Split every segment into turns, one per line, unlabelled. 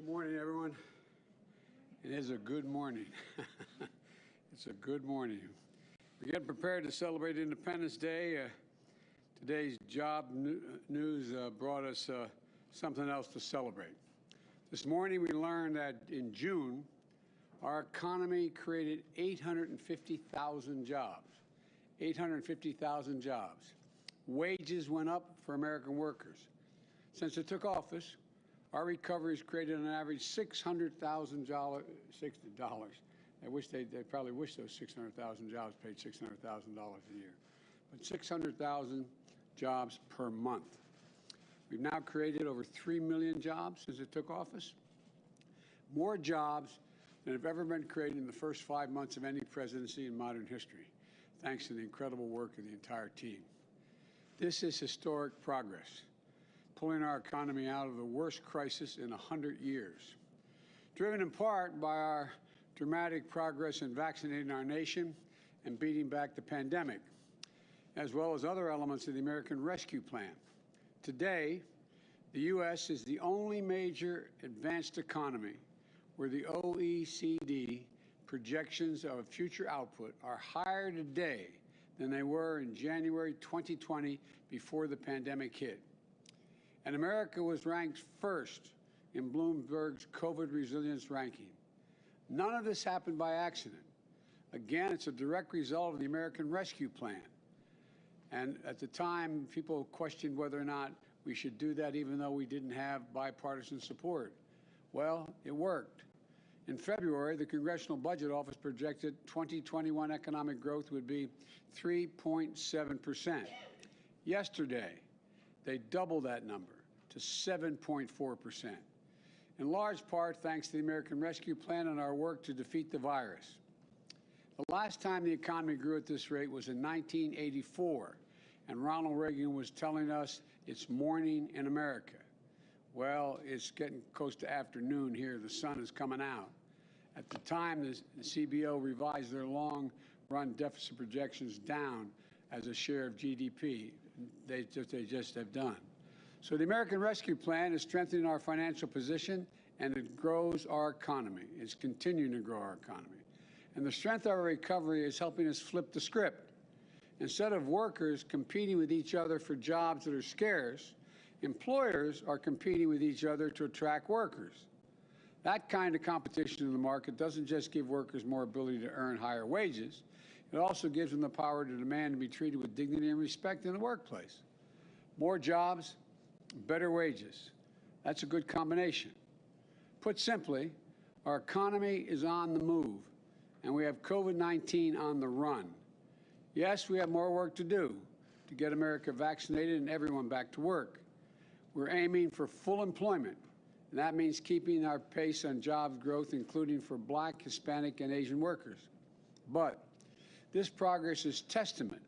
Good morning, everyone. It is a good morning. It's a good morning. We're getting prepared to celebrate Independence Day. Today's job news brought us something else to celebrate. This morning we learned that in June, our economy created 850,000 jobs. 850,000 jobs. Wages went up for American workers. Since it took office, our recovery has created an average $600,000. They probably wish those 600,000 jobs paid $600,000 a year, but 600,000 jobs per month. We've now created over 3 million jobs since it took office. More jobs than have ever been created in the first 5 months of any presidency in modern history, thanks to the incredible work of the entire team. This is historic progress, pulling our economy out of the worst crisis in 100 years. Driven in part by our dramatic progress in vaccinating our nation and beating back the pandemic, as well as other elements of the American Rescue Plan. Today, the U.S. is the only major advanced economy where the OECD projections of future output are higher today than they were in January 2020 before the pandemic hit. And America was ranked first in Bloomberg's COVID resilience ranking. None of this happened by accident. Again, it's a direct result of the American Rescue Plan. And at the time, people questioned whether or not we should do that even though we didn't have bipartisan support. Well, it worked. In February, the Congressional Budget Office projected 2021 economic growth would be 3.7%. Yesterday, they doubled that number to 7.4%, in large part thanks to the American Rescue Plan and our work to defeat the virus. The last time the economy grew at this rate was in 1984, and Ronald Reagan was telling us it's morning in America. Well, it's getting close to afternoon here. The sun is coming out. At the time, the CBO revised their long-run deficit projections down as a share of GDP. They just have done. So the American Rescue Plan is strengthening our financial position, and it grows our economy. It's continuing to grow our economy. And the strength of our recovery is helping us flip the script. Instead of workers competing with each other for jobs that are scarce, employers are competing with each other to attract workers. That kind of competition in the market doesn't just give workers more ability to earn higher wages, it also gives them the power to demand to be treated with dignity and respect in the workplace. More jobs, better wages. That's a good combination. Put simply, our economy is on the move, and we have COVID-19 on the run. Yes, we have more work to do to get America vaccinated and everyone back to work. We're aiming for full employment, and that means keeping our pace on jobs growth, including for Black, Hispanic, and Asian workers. But this progress is testament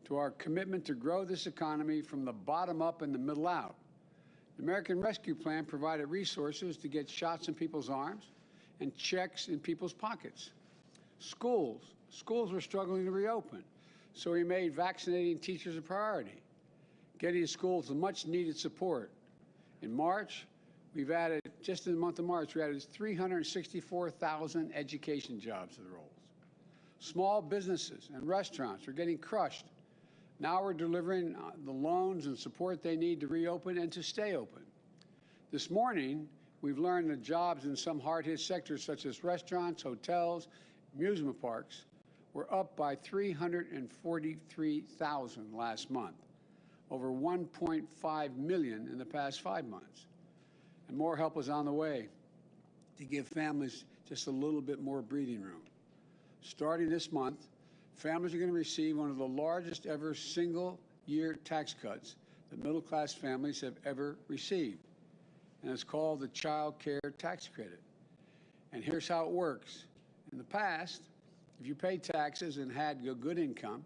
to our commitment to grow this economy from the bottom up and the middle out. The American Rescue Plan provided resources to get shots in people's arms and checks in people's pockets. Schools were struggling to reopen, so we made vaccinating teachers a priority, getting schools the much-needed support. In March, just in the month of March, we added 364,000 education jobs to the rolls. Small businesses and restaurants are getting crushed. Now we're delivering the loans and support they need to reopen and to stay open. This morning, we've learned that jobs in some hard-hit sectors such as restaurants, hotels, amusement parks were up by 343,000 last month, over 1.5 million in the past 5 months. And more help is on the way to give families just a little bit more breathing room. Starting this month, families are going to receive one of the largest ever single-year tax cuts that middle-class families have ever received. And it's called the Child Care Tax Credit. And here's how it works. In the past, if you paid taxes and had a good income,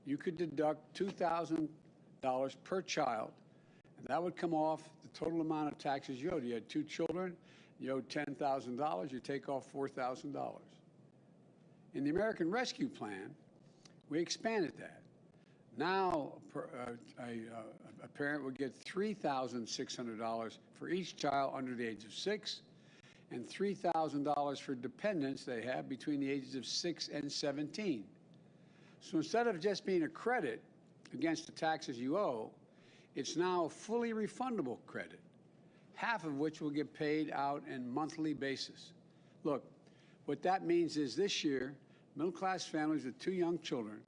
you could deduct $2,000 per child, and that would come off the total amount of taxes you owed. You had 2 children, you owed $10,000, you take off $4,000. In the American Rescue Plan, we expanded that. Now, a parent would get $3,600 for each child under the age of 6. and $3,000 for dependents they have between the ages of 6 and 17. So instead of just being a credit against the taxes you owe, it's now a fully refundable credit, half of which will get paid out in monthly basis. Look, what that means is this year, middle-class families with 2 young children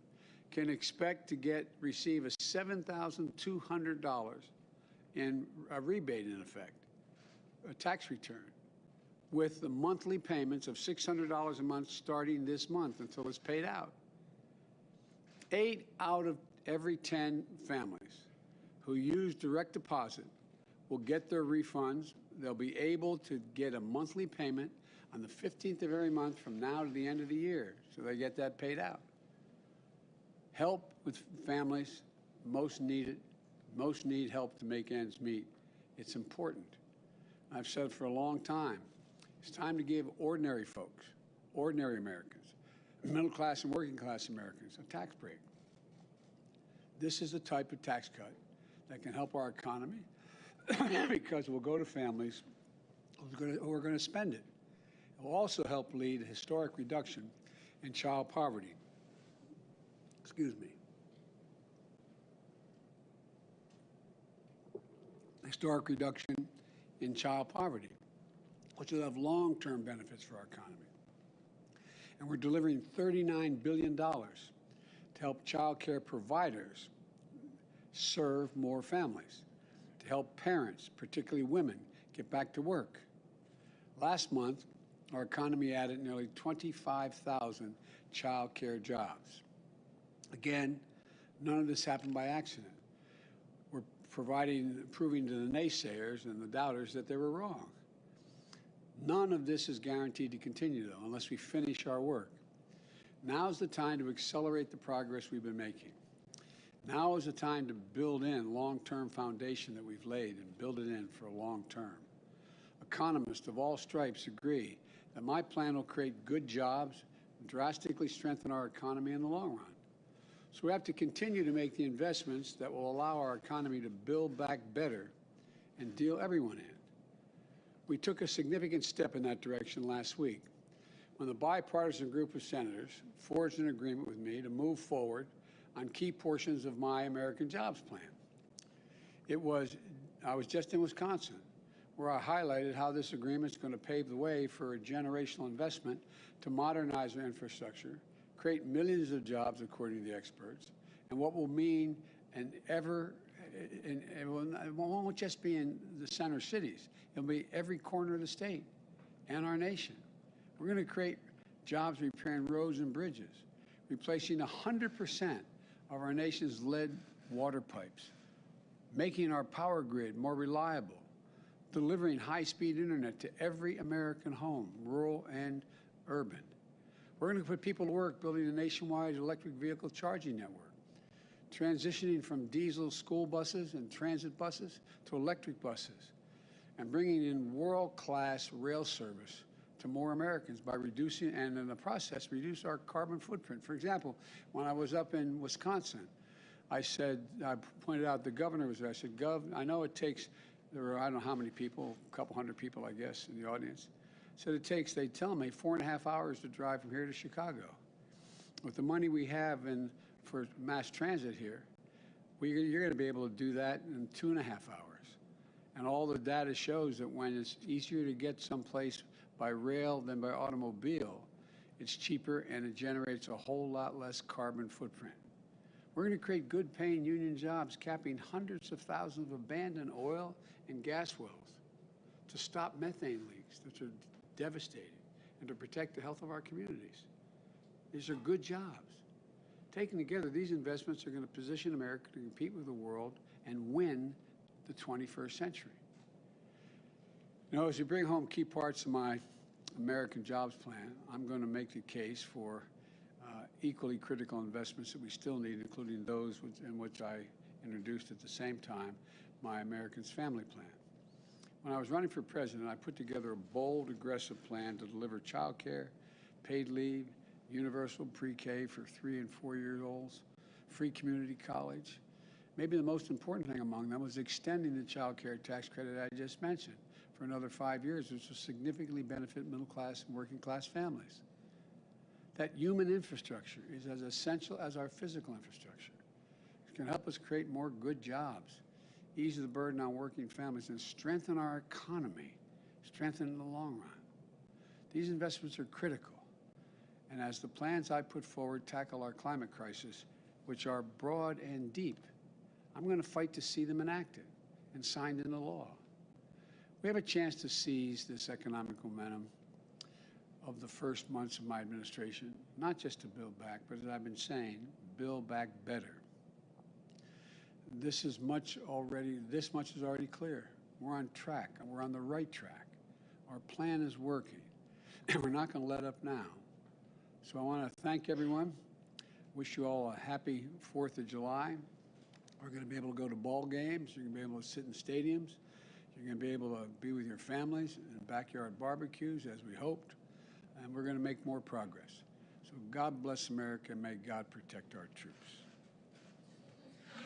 can expect to receive a $7,200 in a rebate, in effect, a tax return, with the monthly payments of $600 a month starting this month until it's paid out. 8 out of every 10 families who use direct deposit will get their refunds. They'll be able to get a monthly payment on the 15th of every month from now to the end of the year, so they get that paid out. Help with families, most need it. Most need help to make ends meet. It's important. I've said for a long time, it's time to give ordinary folks, ordinary Americans, middle class and working class Americans, a tax break. This is the type of tax cut that can help our economy because it will go to families who are going to spend it. It will also help lead a historic reduction in child poverty. Excuse me. Historic reduction in child poverty, which will have long-term benefits for our economy. And we're delivering $39 billion to help child care providers serve more families, to help parents, particularly women, get back to work. Last month, our economy added nearly 25,000 child care jobs. Again, none of this happened by accident. We're proving to the naysayers and the doubters that they were wrong. None of this is guaranteed to continue, though, unless we finish our work. Now's the time to accelerate the progress we've been making. Now is the time to build in long-term foundation that we've laid and build it in for a long term. Economists of all stripes agree that my plan will create good jobs and drastically strengthen our economy in the long run. So we have to continue to make the investments that will allow our economy to build back better and deal everyone in. We took a significant step in that direction last week when the bipartisan group of senators forged an agreement with me to move forward on key portions of my American Jobs Plan. I was just in Wisconsin, where I highlighted how this agreement is going to pave the way for a generational investment to modernize our infrastructure, create millions of jobs, according to the experts, and what will mean it won't just be in the center cities. It'll be every corner of the state and our nation. We're going to create jobs repairing roads and bridges, replacing 100% of our nation's lead water pipes, making our power grid more reliable, delivering high-speed internet to every American home, rural and urban. We're going to put people to work building a nationwide electric vehicle charging network, transitioning from diesel school buses and transit buses to electric buses, and bringing in world-class rail service to more Americans by reducing, and in the process, reduce our carbon footprint. For example, when I was up in Wisconsin, I pointed out, the governor was there. I said, Gov, I know it takes, there were, I don't know how many people, a couple hundred people, I guess, in the audience. Said it takes, they tell me, 4.5 hours to drive from here to Chicago. With the money we have for mass transit here, you're going to be able to do that in 2.5 hours. And all the data shows that when it's easier to get someplace by rail than by automobile, it's cheaper and it generates a whole lot less carbon footprint. We're going to create good paying union jobs, capping hundreds of thousands of abandoned oil and gas wells to stop methane leaks that are devastating and to protect the health of our communities. These are good jobs. Taken together, these investments are going to position America to compete with the world and win the 21st century. You know, as we bring home key parts of my American Jobs Plan, I'm going to make the case for equally critical investments that we still need, including those in which I introduced at the same time my Americans Family Plan. When I was running for president, I put together a bold, aggressive plan to deliver child care, paid leave, universal pre-K for 3- and 4-year-olds, free community college. Maybe the most important thing among them was extending the child care tax credit I just mentioned for another 5 years, which will significantly benefit middle-class and working-class families. That human infrastructure is as essential as our physical infrastructure. It can help us create more good jobs, ease the burden on working families, and strengthen our economy, strengthen in the long run. These investments are critical. And as the plans I put forward tackle our climate crisis, which are broad and deep, I'm going to fight to see them enacted and signed into law. We have a chance to seize this economic momentum of the first months of my administration, not just to build back, but as I've been saying, build back better. This much is already clear. We're on track, and we're on the right track. Our plan is working, and we're not going to let up now. So I want to thank everyone. Wish you all a happy 4th of July. We're going to be able to go to ball games. You're going to be able to sit in stadiums. You're going to be able to be with your families in backyard barbecues, as we hoped. And we're going to make more progress. So God bless America, and may God protect our troops.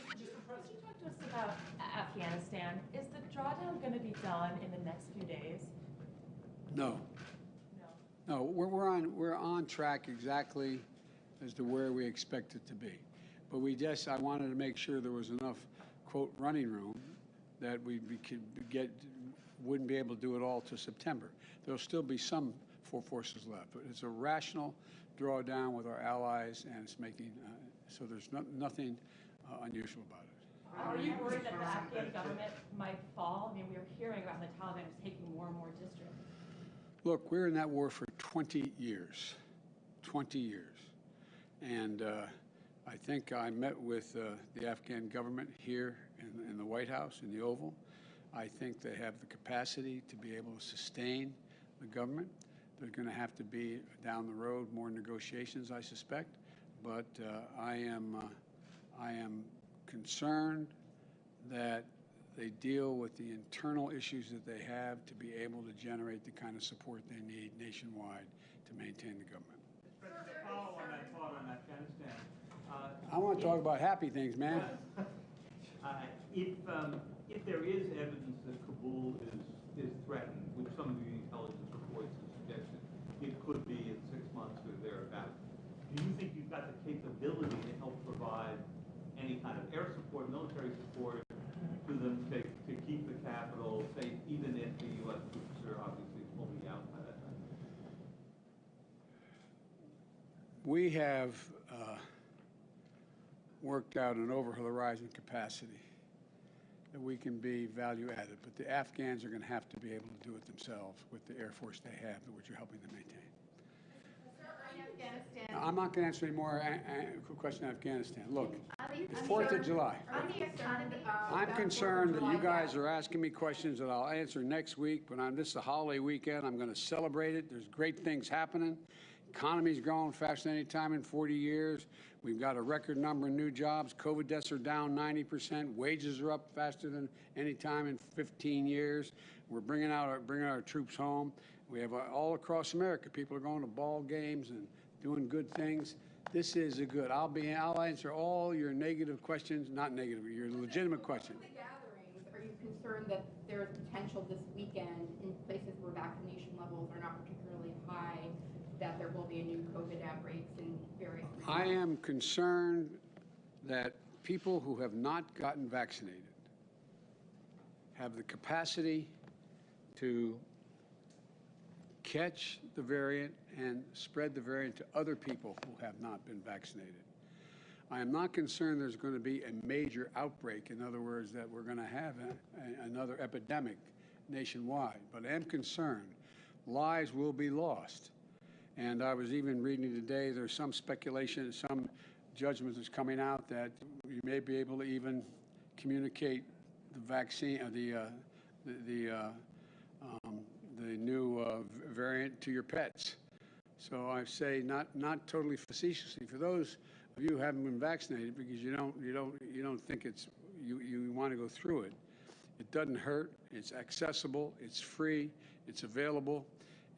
Could you talk to us about Afghanistan? Is the drawdown going to be done in the next few days?
No. No, we're on track exactly as to where we expect it to be. But I wanted to make sure there was enough, quote, running room that wouldn't be able to do it all to September. There'll still be some forces left, but it's a rational drawdown with our allies, and it's making, so there's nothing unusual about it.
Are you worried that the Afghan government might fall? I mean, we're hearing about the Taliban is taking more and more districts.
Look, we're in that war for 20 years, 20 years. And I think I met with the Afghan government here in the White House, in the Oval. I think they have the capacity to be able to sustain the government. There's going to have to be, down the road, more negotiations, I suspect. But I am concerned that they deal with the internal issues that they have to be able to generate the kind of support they need nationwide to maintain the government.
President, follow on that thought on Afghanistan.
I want to talk about happy things, man.
If there is evidence that Kabul is threatened, which some of the intelligence reports have suggested it could be in 6 months or thereabouts, do you think you've got the capability to help provide any kind of air support, military support to them to keep the capital safe, even if the U.S. troops are obviously fully out by that time?
We have worked out an over-the-horizon capacity that we can be value-added, but the Afghans are going to have to be able to do it themselves with the Air Force they have, which you're helping them maintain. I'm not going to answer any more questions on Afghanistan. Look, it's 4th of July. I'm concerned that you guys are asking me questions that I'll answer next week, but this is a holiday weekend. I'm going to celebrate it. There's great things happening. Economy's growing faster than any time in 40 years. We've got a record number of new jobs. COVID deaths are down 90%. Wages are up faster than any time in 15 years. We're bringing our troops home. We have all across America, people are going to ball games and doing good things. This is a good. I'll answer all your negative questions, not negative, your legitimate questions.
The gatherings, are you concerned that there is potential this weekend in places where vaccination levels are not particularly high, that there will be a new COVID outbreaks in various regions?
I am concerned that people who have not gotten vaccinated have the capacity to catch the variant and spread the variant to other people who have not been vaccinated. I am not concerned there's going to be a major outbreak, in other words, that we're going to have another epidemic nationwide, but I am concerned lives will be lost. And I was even reading today, there's some speculation, some judgment that's coming out that you may be able to even communicate the vaccine, the new variant to your pets. So I say not totally facetiously. For those of you who haven't been vaccinated, because you don't think you want to go through it, it doesn't hurt. It's accessible. It's free. It's available.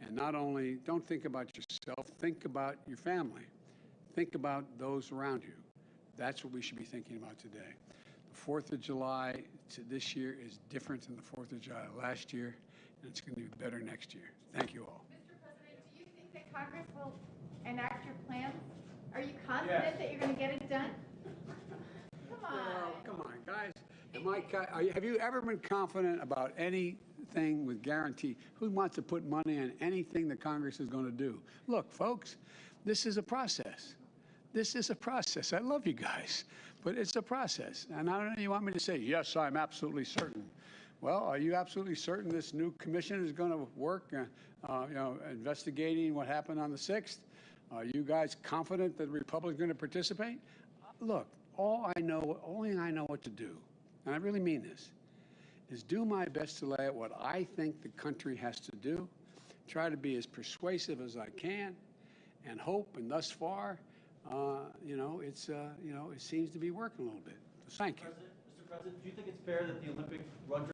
And not only don't think about yourself, think about your family. Think about those around you. That's what we should be thinking about today. The 4th of July this year is different than the 4th of July last year. and it's going to be better next year. Thank you all.
Mr. President, do you think that Congress will enact your plans? Are you confident that you're going to get it done? Come on.
Oh, come on, guys. Have you ever been confident about anything with guarantee? Who wants to put money on anything that Congress is going to do? Look, folks, this is a process. This is a process. I love you guys, but it's a process. And I don't know, you want me to say, yes, I'm absolutely certain. Well, are you absolutely certain this new commission is going to work, investigating what happened on the 6th? Are you guys confident that the Republicans are going to participate? Look, only I know what to do, and I really mean this, is do my best to lay out what I think the country has to do, try to be as persuasive as I can, and hope, and thus far, it seems to be working a little bit. So thank you.
Mr. President, do you think it's fair that the Olympic run